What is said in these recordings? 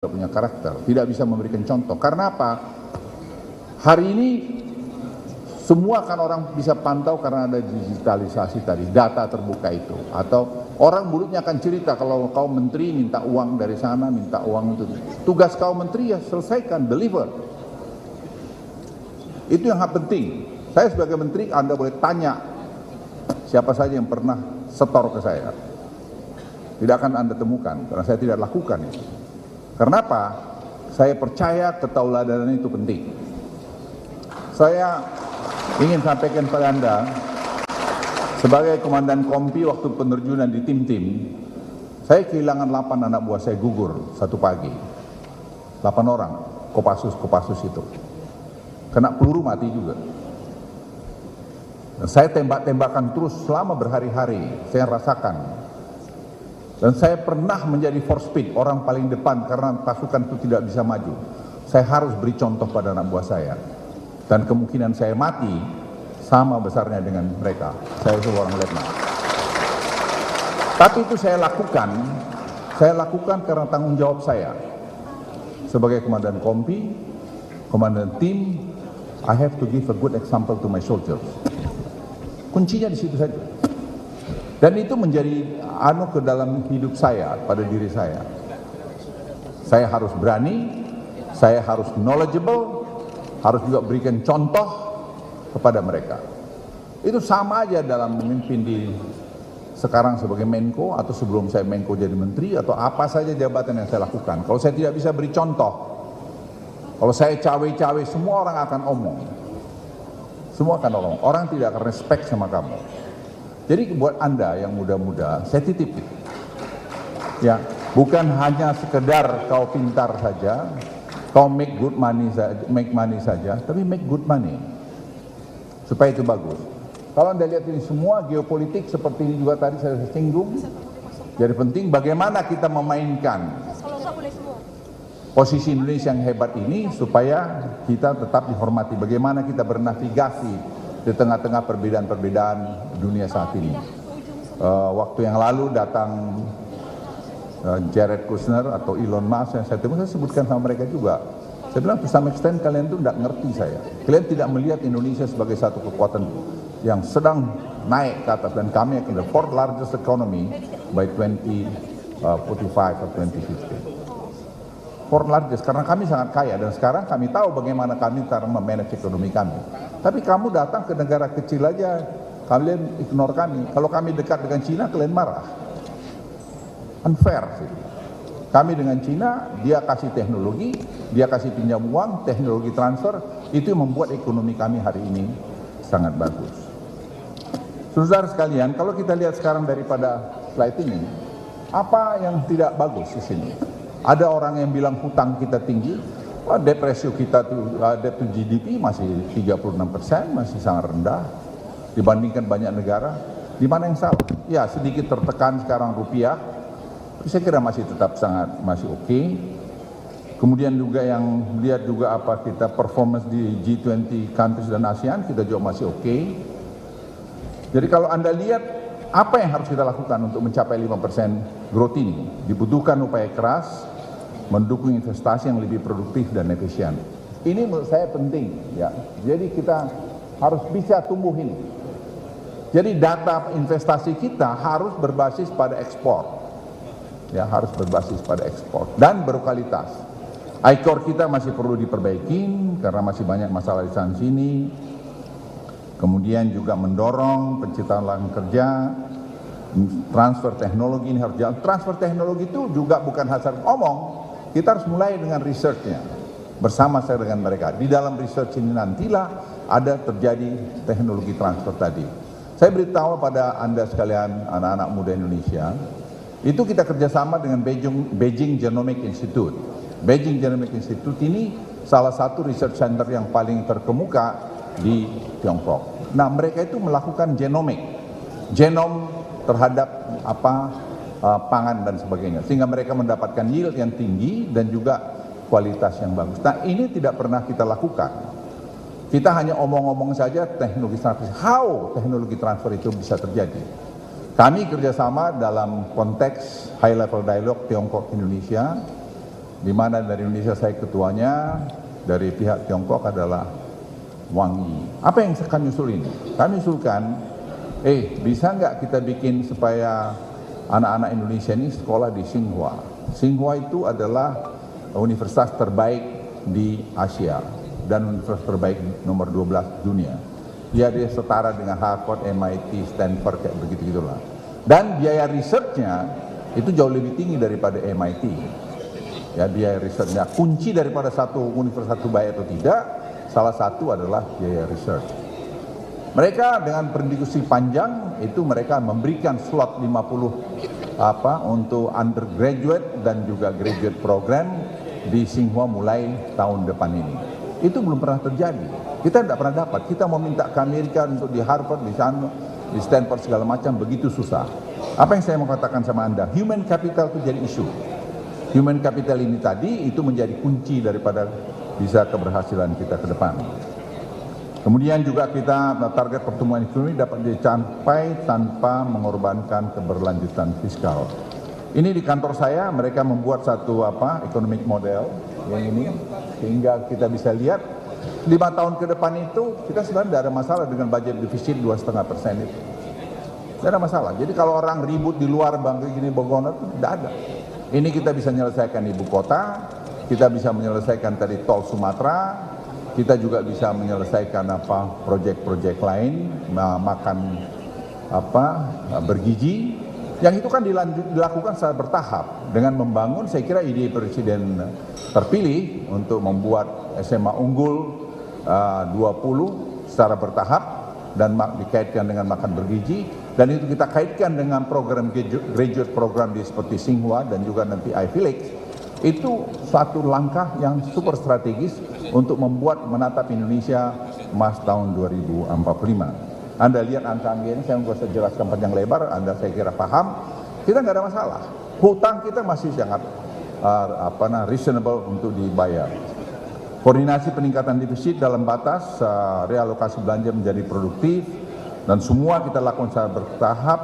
punya karakter, tidak bisa memberikan contoh. Karena apa? Hari ini semua kan orang bisa pantau karena ada digitalisasi tadi, data terbuka itu. Atau orang mulutnya akan cerita kalau kau menteri minta uang dari sana, minta uang itu. Tugas kau menteri ya selesaikan, deliver. Itu yang penting. Saya sebagai menteri, Anda boleh tanya siapa saja yang pernah setor ke saya. Tidak akan Anda temukan, karena saya tidak lakukan itu. Karena apa? Saya percaya ketauladanan itu penting. Saya ingin sampaikan pada Anda, sebagai komandan kompi waktu penerjunan di tim-tim, saya kehilangan 8 anak buah saya gugur satu pagi. 8 orang, Kopassus itu. Kena peluru mati juga. Dan saya tembak-tembakan terus selama berhari-hari, saya rasakan. Dan saya pernah menjadi force speed, orang paling depan karena pasukan itu tidak bisa maju. Saya harus beri contoh pada anak buah saya. Dan kemungkinan saya mati sama besarnya dengan mereka. Saya seorang letnan. Tapi itu saya lakukan karena tanggung jawab saya. Sebagai komandan kompi, komandan tim, I have to give a good example to my soldiers. Kuncinya di situ saja. Dan itu menjadi ke dalam hidup saya, pada diri saya. Saya harus berani, saya harus knowledgeable, harus juga berikan contoh kepada mereka. Itu sama aja dalam memimpin di sekarang sebagai Menko, atau sebelum saya Menko jadi menteri, atau apa saja jabatan yang saya lakukan. Kalau saya tidak bisa beri contoh, kalau saya cawe-cawe, semua orang akan omong. Semua akan omong, orang tidak akan respect sama kamu. Jadi buat Anda yang muda-muda, saya titip. Ya, bukan hanya sekedar kau pintar saja, kau make money saja, tapi make good money. Supaya itu bagus. Kalau Anda lihat ini semua geopolitik seperti ini juga tadi saya singgung. Jadi penting bagaimana kita memainkan posisi Indonesia yang hebat ini supaya kita tetap dihormati. Bagaimana kita bernavigasi di tengah-tengah perbedaan-perbedaan dunia saat ini. Waktu yang lalu datang Jared Kushner atau Elon Musk yang saya sebutkan sama mereka juga. Saya bilang to some extent kalian itu tidak ngerti saya. Kalian tidak melihat Indonesia sebagai satu kekuatan yang sedang naik ke atas, dan kami akan the fourth largest economy by 2045 atau 2050. Fourth largest karena kami sangat kaya, dan sekarang kami tahu bagaimana kami cara memanage ekonomi kami. Tapi kamu datang ke negara kecil aja, kalian ignore kami. Kalau kami dekat dengan Cina, kalian marah. Unfair sih. Kami dengan Cina, dia kasih teknologi, dia kasih pinjam uang, teknologi transfer, itu yang membuat ekonomi kami hari ini sangat bagus. Saudara sekalian, kalau kita lihat sekarang daripada slide ini, apa yang tidak bagus di sini? Ada orang yang bilang hutang kita tinggi. Debt ratio kita debt to GDP masih 36%, masih sangat rendah dibandingkan banyak negara. Di mana yang salah? Ya, sedikit tertekan sekarang rupiah, tapi saya kira masih tetap masih oke. Kemudian juga yang lihat juga apa kita performance di G20 countries dan ASEAN, kita juga masih oke. Jadi kalau Anda lihat apa yang harus kita lakukan untuk mencapai 5% growth ini, dibutuhkan upaya keras, mendukung investasi yang lebih produktif dan efisien. Ini menurut saya penting, ya. Jadi kita harus bisa tumbuh ini. Jadi data investasi kita harus berbasis pada ekspor, ya, harus berbasis pada ekspor dan berkualitas. ICOR kita masih perlu diperbaiki karena masih banyak masalah di sana sini. Kemudian juga mendorong penciptaan lapangan kerja. Transfer teknologi ini harus jalan. Transfer teknologi itu juga bukan hasil omong. Kita harus mulai dengan research-nya bersama saya dengan mereka. Di dalam research ini nantilah ada terjadi teknologi transfer tadi. Saya beritahu pada Anda sekalian, anak-anak muda Indonesia, itu kita kerjasama dengan Beijing Genomic Institute. Beijing Genomic Institute ini salah satu research center yang paling terkemuka di Tiongkok. Nah, mereka itu melakukan genom terhadap pangan dan sebagainya, sehingga mereka mendapatkan yield yang tinggi dan juga kualitas yang bagus. Nah, ini tidak pernah kita lakukan. Kita hanya omong-omong saja teknologi transfer. How teknologi transfer itu bisa terjadi? Kami kerjasama dalam konteks high level dialogue Tiongkok Indonesia di mana dari Indonesia saya ketuanya, dari pihak Tiongkok adalah Wang Yi. Apa yang kami usul ini? Kami usulkan, bisa nggak kita bikin supaya anak-anak Indonesia ini sekolah di Tsinghua. Tsinghua itu adalah universitas terbaik di Asia dan universitas terbaik nomor 12 dunia. Dia setara dengan Harvard, MIT, Stanford, kayak begitu-gitulah. Dan biaya risetnya itu jauh lebih tinggi daripada MIT. Ya, biaya risetnya, kunci daripada satu universitas itu baik atau tidak, salah satu adalah biaya riset. Mereka dengan berdiskusi panjang itu mereka memberikan slot 50 untuk undergraduate dan juga graduate program di Tsinghua mulai tahun depan ini. Itu belum pernah terjadi. Kita tidak pernah dapat. Kita mau minta ke Amerika untuk di Harvard, di Stanford segala macam, begitu susah. Apa yang saya mau katakan sama Anda? Human capital itu jadi isu. Human capital ini tadi itu menjadi kunci daripada bisa keberhasilan kita ke depan. Kemudian juga kita target pertumbuhan ekonomi dapat dicapai tanpa mengorbankan keberlanjutan fiskal. Ini di kantor saya mereka membuat satu economic model yang ini sehingga kita bisa lihat 5 tahun ke depan itu kita sebenarnya tidak ada masalah dengan budget defisit 2,5% itu. Tidak ada masalah. Jadi kalau orang ribut di luar bangga gini Bogor itu tidak ada. Ini kita bisa menyelesaikan ibu kota, kita bisa menyelesaikan tadi tol Sumatera, kita juga bisa menyelesaikan proyek-proyek lain, makan bergizi, yang itu kan dilakukan secara bertahap dengan membangun. Saya kira ide Presiden terpilih untuk membuat SMA unggul 20 secara bertahap dan dikaitkan dengan makan bergizi, dan itu kita kaitkan dengan program graduate program seperti Tsinghua dan juga nanti Ivy League. Itu suatu langkah yang super strategis untuk menatap Indonesia emas tahun 2045. Anda lihat angka-angka ini, saya nggak usah jelaskan panjang lebar, Anda saya kira paham. Kita nggak ada masalah. Hutang kita masih sangat reasonable untuk dibayar. Koordinasi peningkatan defisit dalam batas realokasi belanja menjadi produktif, dan semua kita lakukan secara bertahap,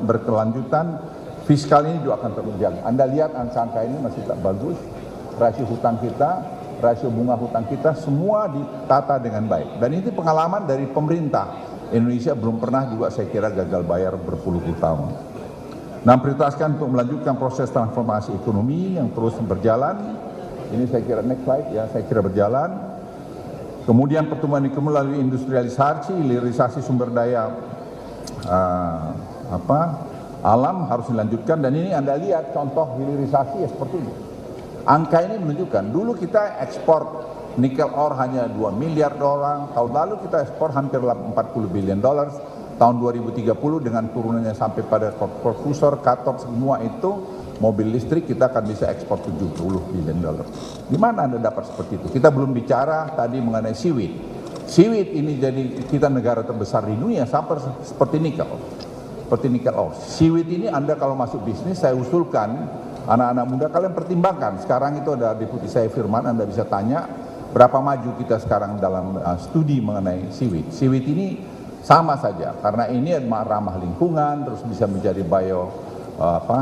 berkelanjutan. Fiskal ini juga akan terjaga. Anda lihat angka-angka ini masih tak bagus. Rasio hutang kita, rasio bunga hutang kita semua ditata dengan baik. Dan ini pengalaman dari pemerintah. Indonesia belum pernah juga saya kira gagal bayar berpuluh-puluh tahun. Nah, prioritaskan untuk melanjutkan proses transformasi ekonomi yang terus berjalan. Ini saya kira next slide ya, saya kira berjalan. Kemudian pertumbuhan ekonomi melalui industrialisasi, hilirisasi sumber daya alam harus dilanjutkan, dan ini Anda lihat contoh hilirisasi ya seperti ini. Angka ini menunjukkan dulu kita ekspor nikel ore hanya 2 miliar dolar, tahun lalu kita ekspor hampir 40 billion dollars, tahun 2030 dengan turunannya sampai pada perfusor, katot semua itu mobil listrik kita akan bisa ekspor 70 billion dollars. Di mana Anda dapat seperti itu? Kita belum bicara tadi mengenai seaweed. Seaweed ini jadi kita negara terbesar di dunia sampai seperti nikel. Seperti nikel ore. Seaweed ini Anda kalau masuk bisnis, saya usulkan anak-anak muda kalian pertimbangkan. Sekarang itu ada deputi saya Firman, Anda bisa tanya berapa maju kita sekarang dalam studi mengenai seaweed. Seaweed ini sama saja karena ini ramah lingkungan, terus bisa menjadi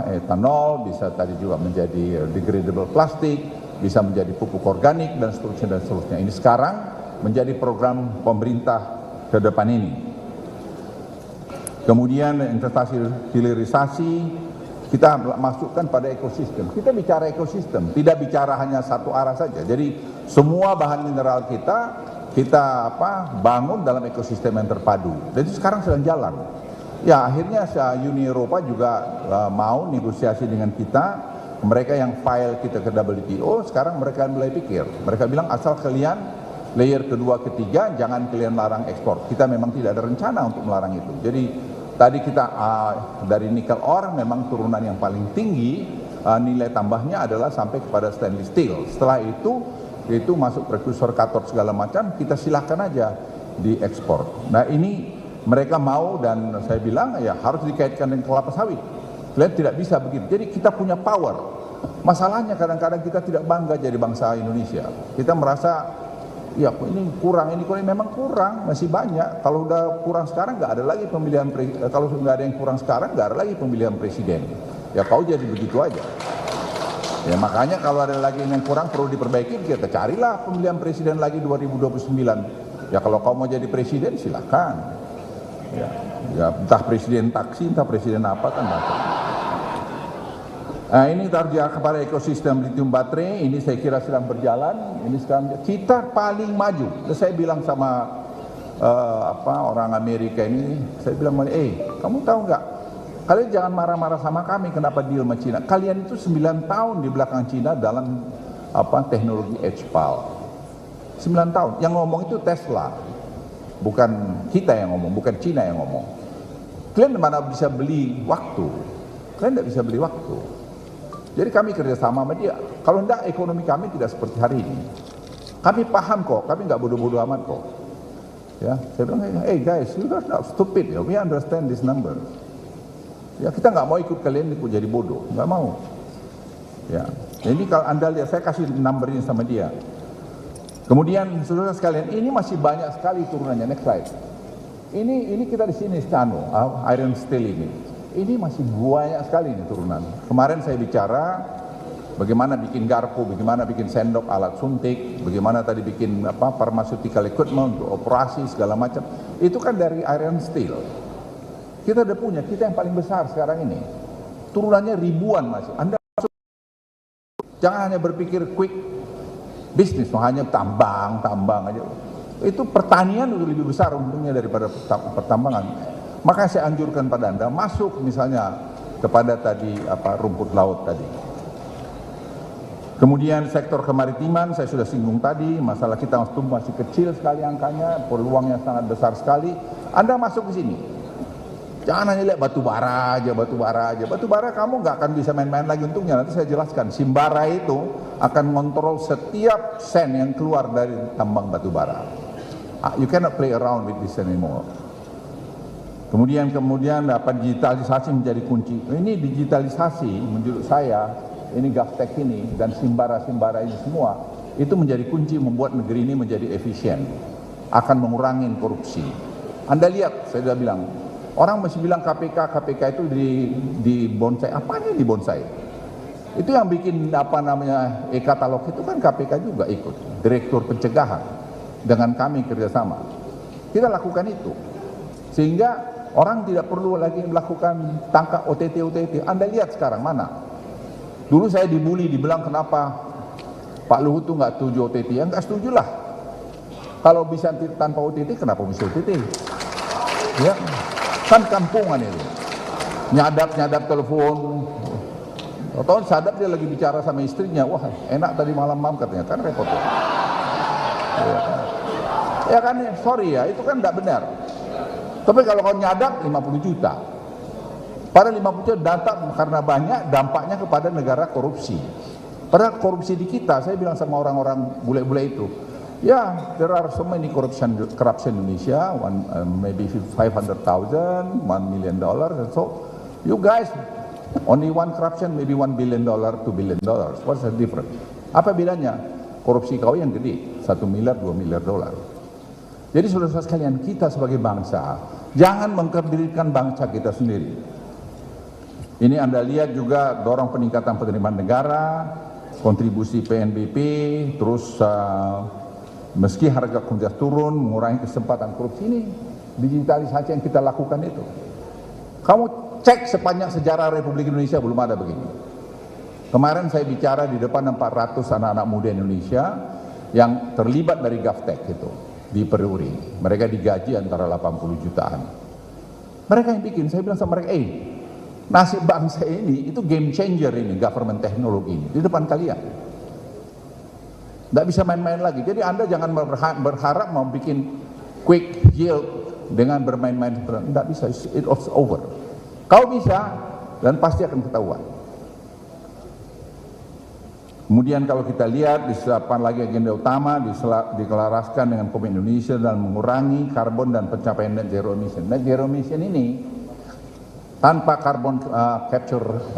etanol, bisa tadi juga menjadi degradable plastik, bisa menjadi pupuk organik dan seterusnya dan seterusnya. Ini sekarang menjadi program pemerintah ke depan ini. Kemudian investasi hilirisasi kita masukkan pada ekosistem. Kita bicara ekosistem, tidak bicara hanya satu arah saja. Jadi semua bahan mineral kita bangun dalam ekosistem yang terpadu. Dan itu sekarang sedang jalan. Ya akhirnya Uni Eropa juga mau negosiasi dengan kita. Mereka yang file kita ke WTO, sekarang mereka mulai pikir. Mereka bilang asal kalian layer kedua ketiga jangan kalian larang ekspor. Kita memang tidak ada rencana untuk melarang itu. Jadi tadi kita dari nikel ore memang turunan yang paling tinggi, nilai tambahnya adalah sampai kepada stainless steel. Setelah itu masuk prekursor katot segala macam, kita silahkan aja diekspor. Nah ini mereka mau, dan saya bilang ya harus dikaitkan dengan kelapa sawit. Kalian tidak bisa begitu. Jadi kita punya power. Masalahnya kadang-kadang kita tidak bangga jadi bangsa Indonesia. Kita merasa ya ini kurang, memang kurang, masih banyak. Kalau udah kurang sekarang nggak ada lagi pemilihan, kalau nggak ada yang kurang sekarang nggak ada lagi pemilihan presiden. Ya kau jadi begitu aja. Ya makanya kalau ada lagi yang kurang perlu diperbaiki, kita carilah pemilihan presiden lagi 2029. Ya kalau kau mau jadi presiden silakan. Ya entah presiden taksi, entah presiden apa kan. Nah, ini terjadi kepada ekosistem lithium baterai, ini saya kira sedang berjalan. Ini sekarang kita paling maju. Saya bilang sama orang Amerika ini, saya bilang, kamu tahu nggak? Kalian jangan marah-marah sama kami kenapa deal sama Cina. Kalian itu 9 tahun di belakang Cina dalam teknologi HPAL. 9 tahun. Yang ngomong itu Tesla. Bukan kita yang ngomong, bukan Cina yang ngomong. Kalian mana bisa beli waktu? Kalian tidak bisa beli waktu. Jadi kami kerjasama sama dia. Kalau tidak, ekonomi kami tidak seperti hari ini. Kami paham kok, kami nggak bodoh-bodoh amat kok. Ya, saya bilang, hey guys, you guys not stupid. We understand this number. Ya kita nggak mau ikut kalian ikut jadi bodoh, nggak mau. Ya, ini kalau Anda lihat, saya kasih number ini sama dia. Kemudian saudara sekalian, ini masih banyak sekali turunannya. Next slide. Ini kita di sini iron steel ini masih banyak sekali ini turunan. Kemarin saya bicara bagaimana bikin garpu, bagaimana bikin sendok, alat suntik, bagaimana tadi bikin pharmaceutical equipment untuk operasi segala macam. Itu kan dari iron steel. Kita udah punya, kita yang paling besar sekarang ini. Turunannya ribuan masih. Anda jangan hanya berpikir quick bisnis, hanya tambang aja. Itu pertanian udah lebih besar untungnya daripada pertambangan. Maka saya anjurkan pada Anda masuk misalnya kepada tadi rumput laut tadi. Kemudian sektor kemaritiman saya sudah singgung tadi, masalah kita masih kecil sekali angkanya, peluangnya sangat besar sekali. Anda masuk ke sini. Jangan hanya lihat batu bara aja. Batu bara kamu nggak akan bisa main-main lagi untungnya. Nanti saya jelaskan. Simbara itu akan mengontrol setiap sen yang keluar dari tambang batu bara. You cannot play around with this anymore. Kemudian digitalisasi menjadi kunci. Ini digitalisasi menurut saya, ini GovTech ini dan simbara-simbara ini semua, itu menjadi kunci membuat negeri ini menjadi efisien. Akan mengurangi korupsi. Anda lihat, saya sudah bilang, orang masih bilang KPK itu di bonsai. Apanya di bonsai? Itu yang bikin e-katalog itu kan KPK juga ikut. Direktur pencegahan. Dengan kami kerjasama. Kita lakukan itu. Sehingga orang tidak perlu lagi melakukan tangkap OTT. Anda lihat sekarang mana? Dulu saya dibully, dibilang kenapa Pak Luhut tuh nggak setuju OTT. Ya nggak setuju lah. Kalau bisa tanpa OTT, kenapa bisa OTT? Ya. Kan kampungan itu, nyadap telepon, atau sadap dia lagi bicara sama istrinya, wah enak tadi malam katanya, kan repot ya kan, sorry ya, itu kan tidak benar. Tapi kalau kau nyadap 50 juta, pada 50 juta data karena banyak dampaknya kepada negara korupsi. Padahal korupsi di kita, saya bilang sama orang-orang bule-bule itu, yeah, there are so many corruption Indonesia, maybe 500,000, $1 million, and so you guys only one corruption, maybe $1 billion, $2 billion. What's the difference? Apa bedanya? Korupsi kau yang gede, 1 miliar, $2 miliar. Jadi saudara sekalian, kita sebagai bangsa jangan mengkerdilkan bangsa kita sendiri. Ini Anda lihat juga dorong peningkatan penerimaan negara, kontribusi PNBP, terus meski harga komoditas turun, mengurangi kesempatan korupsi. Ini digitalisasi yang kita lakukan itu. Kamu cek sepanjang sejarah Republik Indonesia belum ada begini. Kemarin saya bicara di depan 400 anak-anak muda Indonesia yang terlibat dari GovTech itu di Peruri. Mereka digaji antara 80 jutaan. Mereka yang bikin, saya bilang sama mereka, nasib bangsa ini itu game changer ini, government teknologi ini di depan kalian. Tidak bisa main-main lagi. Jadi Anda jangan berharap mau bikin quick yield dengan bermain-main. Tidak bisa, it's over. Kau bisa dan pasti akan ketahuan. Kemudian kalau kita lihat di depan lagi agenda utama dikelaraskan dengan Komitmen Indonesia dalam mengurangi karbon dan pencapaian net zero emission. Net zero emission ini tanpa carbon capture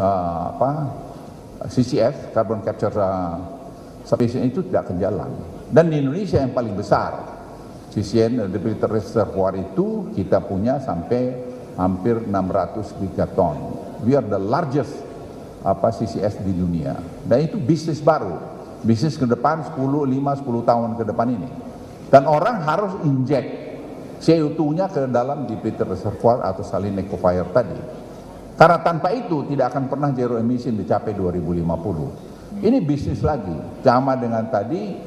CCS, carbon capture sufficient itu tidak akan jalan. Dan di Indonesia yang paling besar CCN depleted reservoir itu kita punya sampai hampir 600 gigaton. We are the largest CCS di dunia. Dan itu bisnis baru, bisnis ke depan 10 tahun ke depan ini. Dan orang harus inject CO2-nya ke dalam depleted reservoir atau salin liquefier tadi. Karena tanpa itu tidak akan pernah zero emission dicapai 2050. Ini bisnis lagi, sama dengan tadi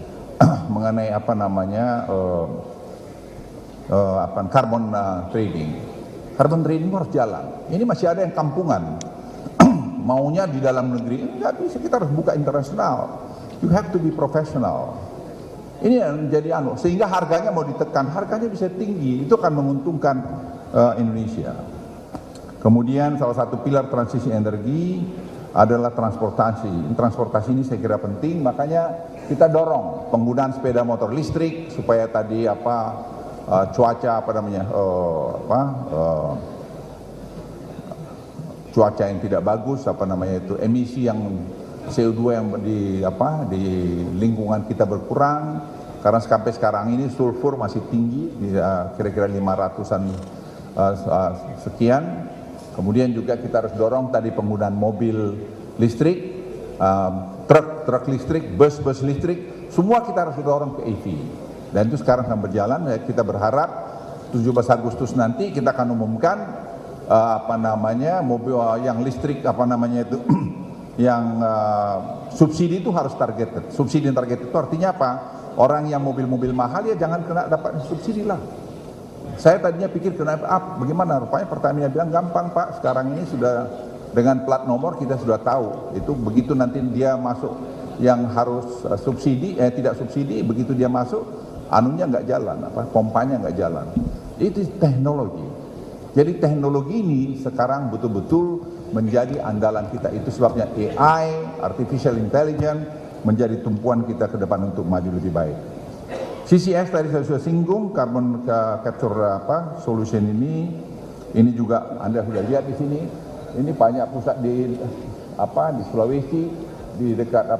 mengenai carbon trading. Carbon trading harus jalan. Ini masih ada yang kampungan. Maunya di dalam negeri, nggak bisa, kita harus buka internasional. You have to be professional. Ini yang menjadi sehingga harganya mau ditekan, harganya bisa tinggi, itu akan menguntungkan Indonesia. Kemudian salah satu pilar transisi energi adalah transportasi. Transportasi ini saya kira penting, makanya kita dorong penggunaan sepeda motor listrik supaya tadi cuaca cuaca yang tidak bagus, emisi yang CO2 yang di lingkungan kita berkurang, karena sampai sekarang ini sulfur masih tinggi, kira-kira 500-an sekian. Kemudian juga kita harus dorong tadi penggunaan mobil listrik, truk listrik, bus listrik, semua kita harus dorong ke EV. Dan itu sekarang sedang berjalan. Kita berharap 17 Agustus nanti kita akan umumkan mobil yang listrik yang subsidi itu harus targeted. Subsidi targeted itu artinya apa? Orang yang mobil-mobil mahal ya jangan kena dapat subsidi lah. Saya tadinya pikir bagaimana, rupanya Pertamina bilang gampang Pak, sekarang ini sudah dengan plat nomor kita sudah tahu. Itu begitu nanti dia masuk yang harus subsidi, tidak subsidi, begitu dia masuk anunya nggak jalan, pompanya nggak jalan. Itu teknologi. Jadi teknologi ini sekarang betul-betul menjadi andalan kita. Itu sebabnya AI, Artificial Intelligence, menjadi tumpuan kita ke depan untuk maju lebih baik. CCS tadi saya sudah singgung, carbon capture solution ini juga Anda sudah lihat di sini. Ini banyak pusat di Sulawesi, di dekat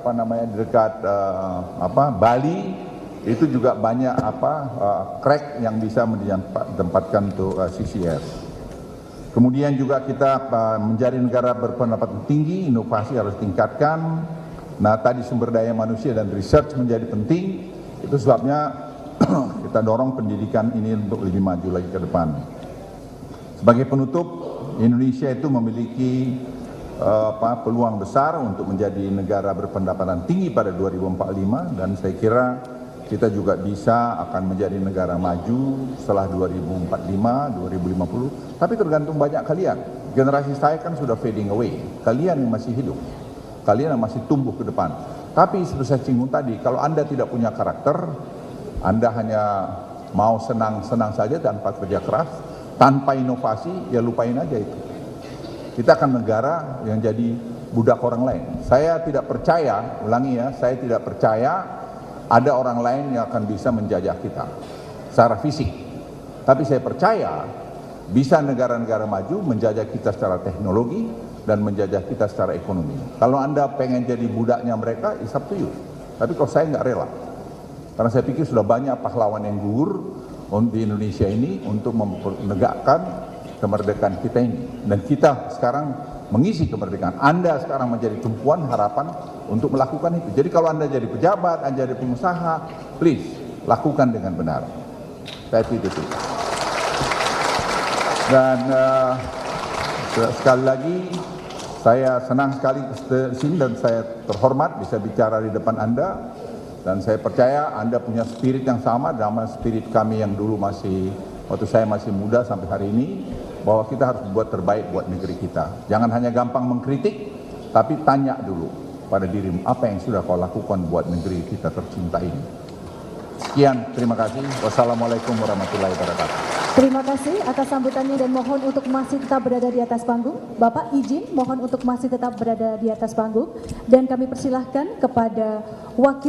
Bali. Itu juga banyak crack yang bisa ditempatkan untuk CCS. Kemudian juga kita menjadi negara berpendapatan tinggi, inovasi harus tingkatkan. Nah, tadi sumber daya manusia dan research menjadi penting. Itu sebabnya kita dorong pendidikan ini untuk lebih maju lagi ke depan. Sebagai penutup, Indonesia itu memiliki peluang besar untuk menjadi negara berpendapatan tinggi pada 2045, dan saya kira kita juga bisa akan menjadi negara maju setelah 2045, 2050. Tapi tergantung banyak kalian. Generasi saya kan sudah fading away. Kalian yang masih hidup. Kalian yang masih tumbuh ke depan. Tapi seperti saya singgung tadi, kalau Anda tidak punya karakter, Anda hanya mau senang-senang saja tanpa kerja keras, tanpa inovasi, ya lupain aja itu. Kita akan negara yang jadi budak orang lain. Saya tidak percaya, ulangi ya, saya tidak percaya ada orang lain yang akan bisa menjajah kita secara fisik. Tapi saya percaya bisa negara-negara maju menjajah kita secara teknologi dan menjajah kita secara ekonomi. Kalau Anda pengen jadi budaknya mereka, it's up to you. Tapi kalau saya nggak rela. Karena saya pikir sudah banyak pahlawan yang gugur di Indonesia ini untuk menegakkan kemerdekaan kita ini. Dan kita sekarang mengisi kemerdekaan. Anda sekarang menjadi tumpuan harapan untuk melakukan itu. Jadi kalau Anda jadi pejabat, Anda jadi pengusaha, please lakukan dengan benar. Saya itu. Dan sekali lagi saya senang sekali ke sini dan saya terhormat bisa bicara di depan Anda, dan saya percaya Anda punya spirit yang sama sama spirit kami yang dulu waktu saya masih muda sampai hari ini, bahwa kita harus buat terbaik buat negeri kita. Jangan hanya gampang mengkritik, tapi tanya dulu pada dirimu apa yang sudah kau lakukan buat negeri kita tercinta ini. Sekian, terima kasih. Wassalamualaikum warahmatullahi wabarakatuh. Terima kasih atas sambutannya dan mohon untuk masih tetap berada di atas panggung. Bapak izin mohon untuk masih tetap berada di atas panggung, dan kami persilahkan kepada Wakil